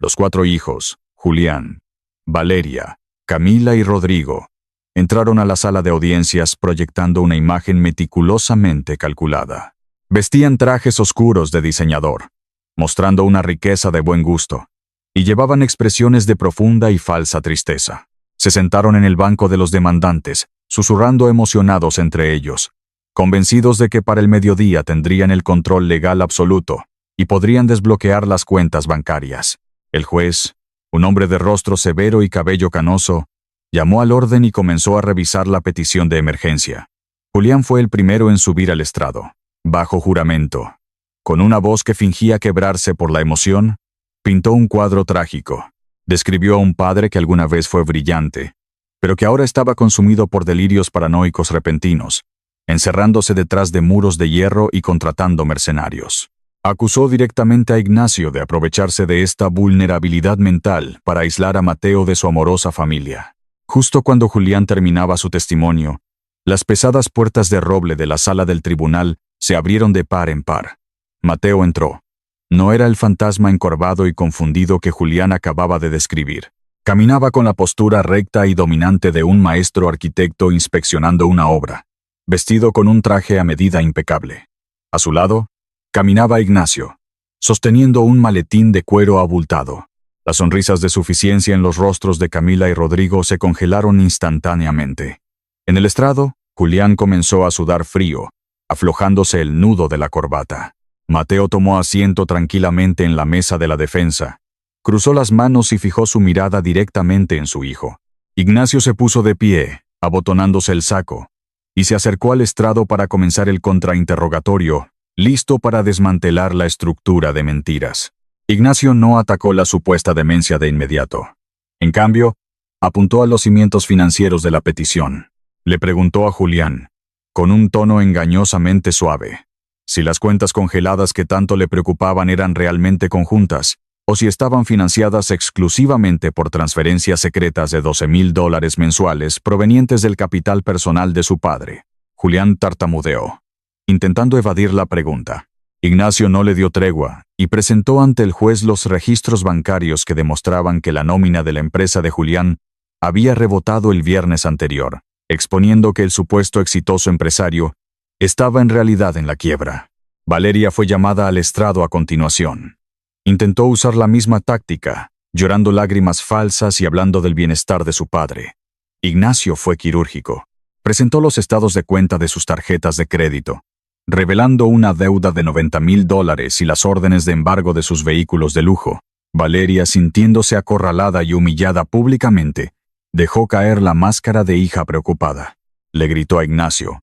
Los 4 hijos, Julián, Valeria, Camila y Rodrigo, entraron a la sala de audiencias proyectando una imagen meticulosamente calculada. Vestían trajes oscuros de diseñador, mostrando una riqueza de buen gusto, y llevaban expresiones de profunda y falsa tristeza. Se sentaron en el banco de los demandantes, susurrando emocionados entre ellos, convencidos de que para el mediodía tendrían el control legal absoluto y podrían desbloquear las cuentas bancarias. El juez, un hombre de rostro severo y cabello canoso, llamó al orden y comenzó a revisar la petición de emergencia. Julián fue el primero en subir al estrado, bajo juramento. Con una voz que fingía quebrarse por la emoción, pintó un cuadro trágico. Describió a un padre que alguna vez fue brillante, pero que ahora estaba consumido por delirios paranoicos repentinos, encerrándose detrás de muros de hierro y contratando mercenarios. Acusó directamente a Ignacio de aprovecharse de esta vulnerabilidad mental para aislar a Mateo de su amorosa familia. Justo cuando Julián terminaba su testimonio, las pesadas puertas de roble de la sala del tribunal se abrieron de par en par. Mateo entró. No era el fantasma encorvado y confundido que Julián acababa de describir. Caminaba con la postura recta y dominante de un maestro arquitecto inspeccionando una obra, vestido con un traje a medida impecable. A su lado, caminaba Ignacio, sosteniendo un maletín de cuero abultado. Las sonrisas de suficiencia en los rostros de Camila y Rodrigo se congelaron instantáneamente. En el estrado, Julián comenzó a sudar frío, aflojándose el nudo de la corbata. Mateo tomó asiento tranquilamente en la mesa de la defensa, cruzó las manos y fijó su mirada directamente en su hijo. Ignacio se puso de pie, abotonándose el saco, y se acercó al estrado para comenzar el contrainterrogatorio, listo para desmantelar la estructura de mentiras. Ignacio no atacó la supuesta demencia de inmediato. En cambio, apuntó a los cimientos financieros de la petición. Le preguntó a Julián, con un tono engañosamente suave, si las cuentas congeladas que tanto le preocupaban eran realmente conjuntas, o si estaban financiadas exclusivamente por transferencias secretas de $12,000 mensuales provenientes del capital personal de su padre. Julián tartamudeó, intentando evadir la pregunta. Ignacio no le dio tregua, y presentó ante el juez los registros bancarios que demostraban que la nómina de la empresa de Julián había rebotado el viernes anterior, exponiendo que el supuesto exitoso empresario estaba en realidad en la quiebra. Valeria fue llamada al estrado a continuación. Intentó usar la misma táctica, llorando lágrimas falsas y hablando del bienestar de su padre. Ignacio fue quirúrgico. Presentó los estados de cuenta de sus tarjetas de crédito, revelando una deuda de $90,000 y las órdenes de embargo de sus vehículos de lujo. Valeria, sintiéndose acorralada y humillada públicamente, dejó caer la máscara de hija preocupada. Le gritó a Ignacio,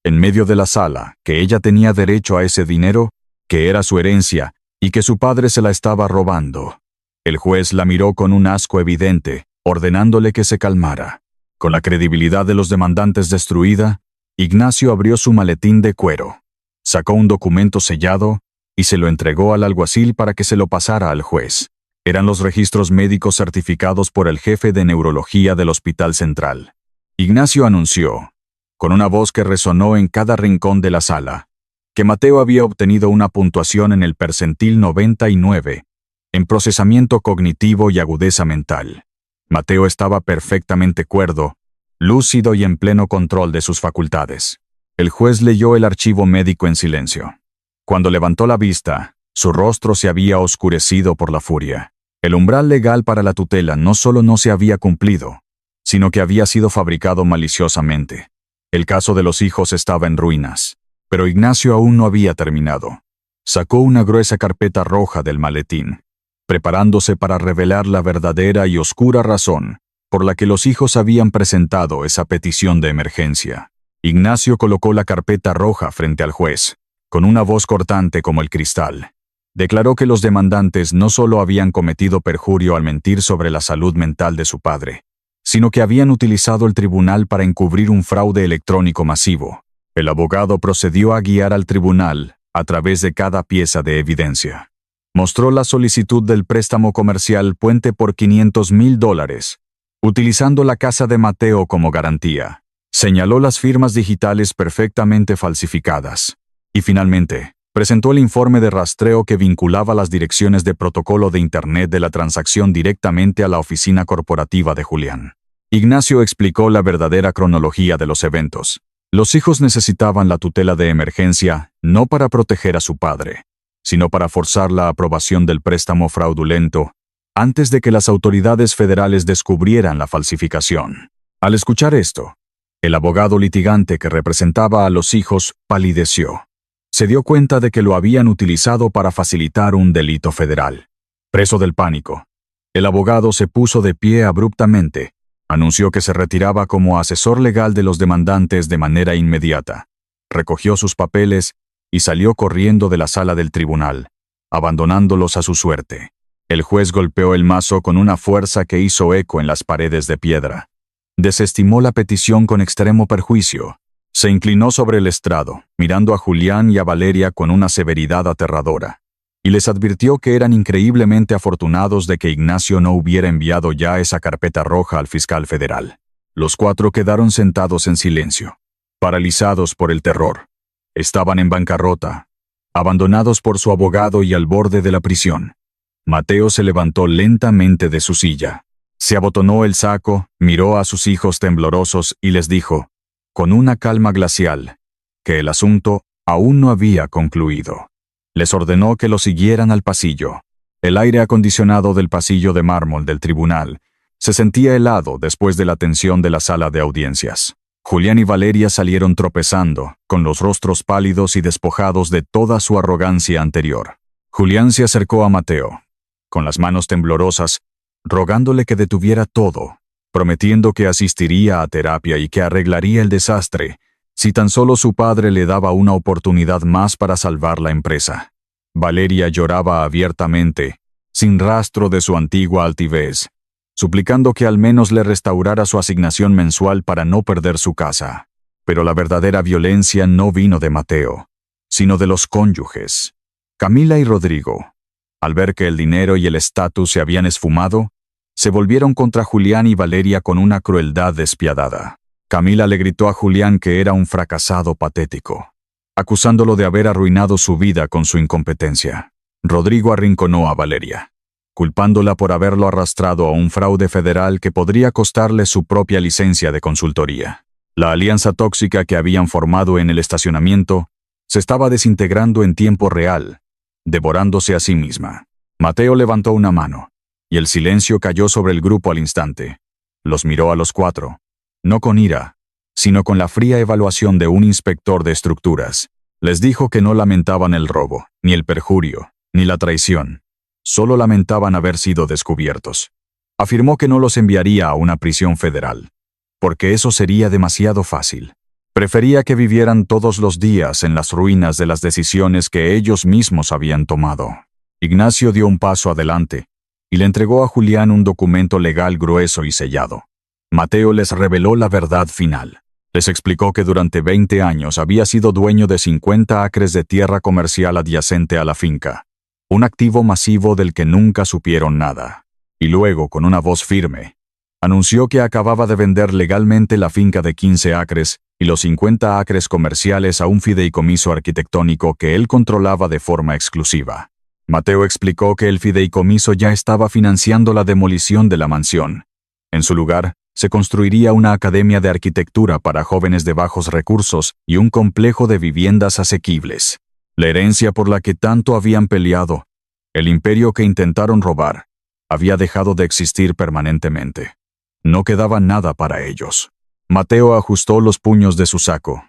en medio de la sala, que ella tenía derecho a ese dinero, que era su herencia y que su padre se la estaba robando. El juez la miró con un asco evidente, ordenándole que se calmara. Con la credibilidad de los demandantes destruida, Ignacio abrió su maletín de cuero, sacó un documento sellado y se lo entregó al alguacil para que se lo pasara al juez. Eran los registros médicos certificados por el jefe de neurología del Hospital Central. Ignacio anunció, con una voz que resonó en cada rincón de la sala, que Mateo había obtenido una puntuación en el percentil 99, en procesamiento cognitivo y agudeza mental. Mateo estaba perfectamente cuerdo, lúcido y en pleno control de sus facultades. El juez leyó el archivo médico en silencio. Cuando levantó la vista, su rostro se había oscurecido por la furia. El umbral legal para la tutela no solo no se había cumplido, sino que había sido fabricado maliciosamente. El caso de los hijos estaba en ruinas, pero Ignacio aún no había terminado. Sacó una gruesa carpeta roja del maletín, preparándose para revelar la verdadera y oscura razón por la que los hijos habían presentado esa petición de emergencia. Ignacio colocó la carpeta roja frente al juez, con una voz cortante como el cristal. Declaró que los demandantes no solo habían cometido perjurio al mentir sobre la salud mental de su padre, sino que habían utilizado el tribunal para encubrir un fraude electrónico masivo. El abogado procedió a guiar al tribunal a través de cada pieza de evidencia. Mostró la solicitud del préstamo comercial Puente por $500,000, utilizando la casa de Mateo como garantía. Señaló las firmas digitales perfectamente falsificadas. Y finalmente, presentó el informe de rastreo que vinculaba las direcciones de protocolo de Internet de la transacción directamente a la oficina corporativa de Julián. Ignacio explicó la verdadera cronología de los eventos. Los hijos necesitaban la tutela de emergencia no para proteger a su padre, sino para forzar la aprobación del préstamo fraudulento antes de que las autoridades federales descubrieran la falsificación. Al escuchar esto, el abogado litigante que representaba a los hijos palideció. Se dio cuenta de que lo habían utilizado para facilitar un delito federal. Preso del pánico, el abogado se puso de pie abruptamente, anunció que se retiraba como asesor legal de los demandantes de manera inmediata, recogió sus papeles y salió corriendo de la sala del tribunal, abandonándolos a su suerte. El juez golpeó el mazo con una fuerza que hizo eco en las paredes de piedra. Desestimó la petición con extremo perjuicio. Se inclinó sobre el estrado, mirando a Julián y a Valeria con una severidad aterradora, y les advirtió que eran increíblemente afortunados de que Ignacio no hubiera enviado ya esa carpeta roja al fiscal federal. Los cuatro quedaron sentados en silencio, paralizados por el terror. Estaban en bancarrota, abandonados por su abogado y al borde de la prisión. Mateo se levantó lentamente de su silla. Se abotonó el saco, miró a sus hijos temblorosos y les dijo, con una calma glacial, que el asunto aún no había concluido. Les ordenó que lo siguieran al pasillo. El aire acondicionado del pasillo de mármol del tribunal se sentía helado después de la tensión de la sala de audiencias. Julián y Valeria salieron tropezando, con los rostros pálidos y despojados de toda su arrogancia anterior. Julián se acercó a Mateo, con las manos temblorosas, rogándole que detuviera todo, prometiendo que asistiría a terapia y que arreglaría el desastre, si tan solo su padre le daba una oportunidad más para salvar la empresa. Valeria lloraba abiertamente, sin rastro de su antigua altivez, suplicando que al menos le restaurara su asignación mensual para no perder su casa. Pero la verdadera violencia no vino de Mateo, sino de los cónyuges. Camila y Rodrigo, al ver que el dinero y el estatus se habían esfumado, se volvieron contra Julián y Valeria con una crueldad despiadada. Camila le gritó a Julián que era un fracasado patético, acusándolo de haber arruinado su vida con su incompetencia. Rodrigo arrinconó a Valeria, culpándola por haberlo arrastrado a un fraude federal que podría costarle su propia licencia de consultoría. La alianza tóxica que habían formado en el estacionamiento se estaba desintegrando en tiempo real, devorándose a sí misma. Mateo levantó una mano, y el silencio cayó sobre el grupo al instante. Los miró a los cuatro, no con ira, sino con la fría evaluación de un inspector de estructuras. Les dijo que no lamentaban el robo, ni el perjurio, ni la traición. Solo lamentaban haber sido descubiertos. Afirmó que no los enviaría a una prisión federal, porque eso sería demasiado fácil. Prefería que vivieran todos los días en las ruinas de las decisiones que ellos mismos habían tomado. Ignacio dio un paso adelante y le entregó a Julián un documento legal grueso y sellado. Mateo les reveló la verdad final. Les explicó que durante 20 años había sido dueño de 50 acres de tierra comercial adyacente a la finca, un activo masivo del que nunca supieron nada. Y luego, con una voz firme, anunció que acababa de vender legalmente la finca de 15 acres y los 50 acres comerciales a un fideicomiso arquitectónico que él controlaba de forma exclusiva. Mateo explicó que el fideicomiso ya estaba financiando la demolición de la mansión. En su lugar, se construiría una academia de arquitectura para jóvenes de bajos recursos y un complejo de viviendas asequibles. La herencia por la que tanto habían peleado, el imperio que intentaron robar, había dejado de existir permanentemente. No quedaba nada para ellos. Mateo ajustó los puños de su saco.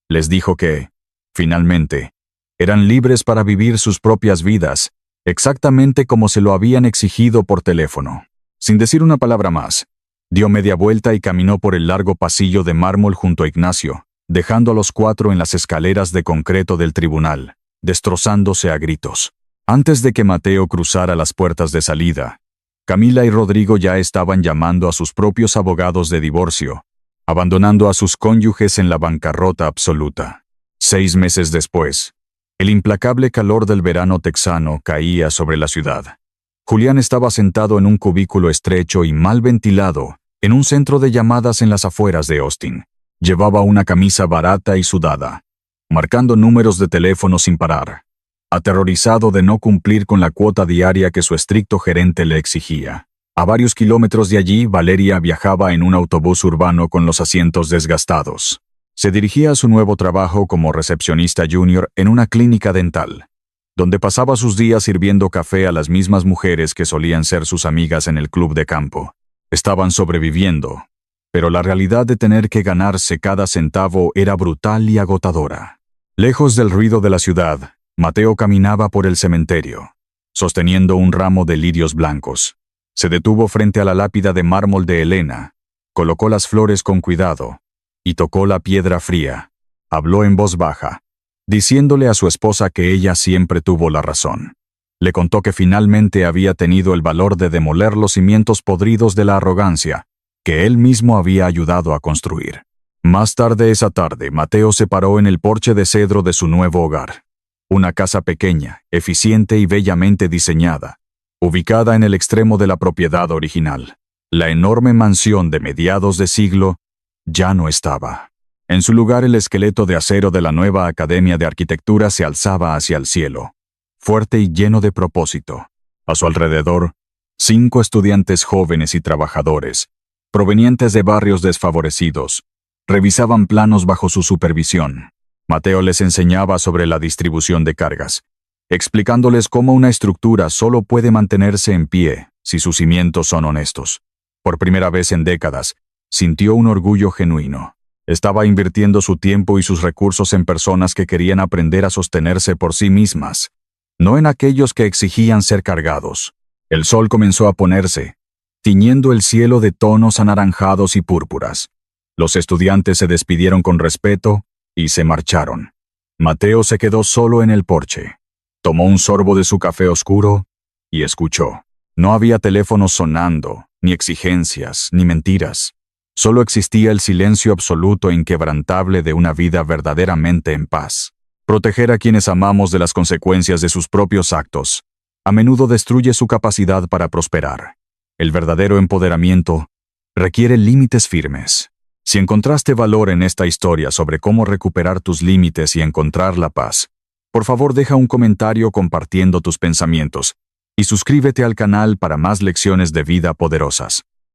Les dijo que, finalmente, eran libres para vivir sus propias vidas, exactamente como se lo habían exigido por teléfono. Sin decir una palabra más, dio media vuelta y caminó por el largo pasillo de mármol junto a Ignacio, dejando a los cuatro en las escaleras de concreto del tribunal, destrozándose a gritos. Antes de que Mateo cruzara las puertas de salida, Camila y Rodrigo ya estaban llamando a sus propios abogados de divorcio, abandonando a sus cónyuges en la bancarrota absoluta. 6 meses después, el implacable calor del verano texano caía sobre la ciudad. Julián estaba sentado en un cubículo estrecho y mal ventilado, en un centro de llamadas en las afueras de Austin. Llevaba una camisa barata y sudada, marcando números de teléfono sin parar, aterrorizado de no cumplir con la cuota diaria que su estricto gerente le exigía. A varios kilómetros de allí, Valeria viajaba en un autobús urbano con los asientos desgastados. Se dirigía a su nuevo trabajo como recepcionista junior en una clínica dental, donde pasaba sus días sirviendo café a las mismas mujeres que solían ser sus amigas en el club de campo. Estaban sobreviviendo, pero la realidad de tener que ganarse cada centavo era brutal y agotadora. Lejos del ruido de la ciudad, Mateo caminaba por el cementerio, sosteniendo un ramo de lirios blancos. Se detuvo frente a la lápida de mármol de Elena, colocó las flores con cuidado y tocó la piedra fría. Habló en voz baja, diciéndole a su esposa que ella siempre tuvo la razón. Le contó que finalmente había tenido el valor de demoler los cimientos podridos de la arrogancia que él mismo había ayudado a construir. Más tarde esa tarde, Mateo se paró en el porche de cedro de su nuevo hogar. Una casa pequeña, eficiente y bellamente diseñada, ubicada en el extremo de la propiedad original. La enorme mansión de mediados de siglo ya no estaba. En su lugar, el esqueleto de acero de la nueva Academia de Arquitectura se alzaba hacia el cielo, fuerte y lleno de propósito. A su alrededor, 5 estudiantes jóvenes y trabajadores, provenientes de barrios desfavorecidos, revisaban planos bajo su supervisión. Mateo les enseñaba sobre la distribución de cargas, explicándoles cómo una estructura solo puede mantenerse en pie si sus cimientos son honestos. Por primera vez en décadas, sintió un orgullo genuino. Estaba invirtiendo su tiempo y sus recursos en personas que querían aprender a sostenerse por sí mismas, no en aquellos que exigían ser cargados. El sol comenzó a ponerse, tiñendo el cielo de tonos anaranjados y púrpuras. Los estudiantes se despidieron con respeto y se marcharon. Mateo se quedó solo en el porche. Tomó un sorbo de su café oscuro y escuchó. No había teléfonos sonando, ni exigencias, ni mentiras. Solo existía el silencio absoluto e inquebrantable de una vida verdaderamente en paz. Proteger a quienes amamos de las consecuencias de sus propios actos a menudo destruye su capacidad para prosperar. El verdadero empoderamiento requiere límites firmes. Si encontraste valor en esta historia sobre cómo recuperar tus límites y encontrar la paz, Por favor, deja un comentario compartiendo tus pensamientos y suscríbete al canal para más lecciones de vida poderosas.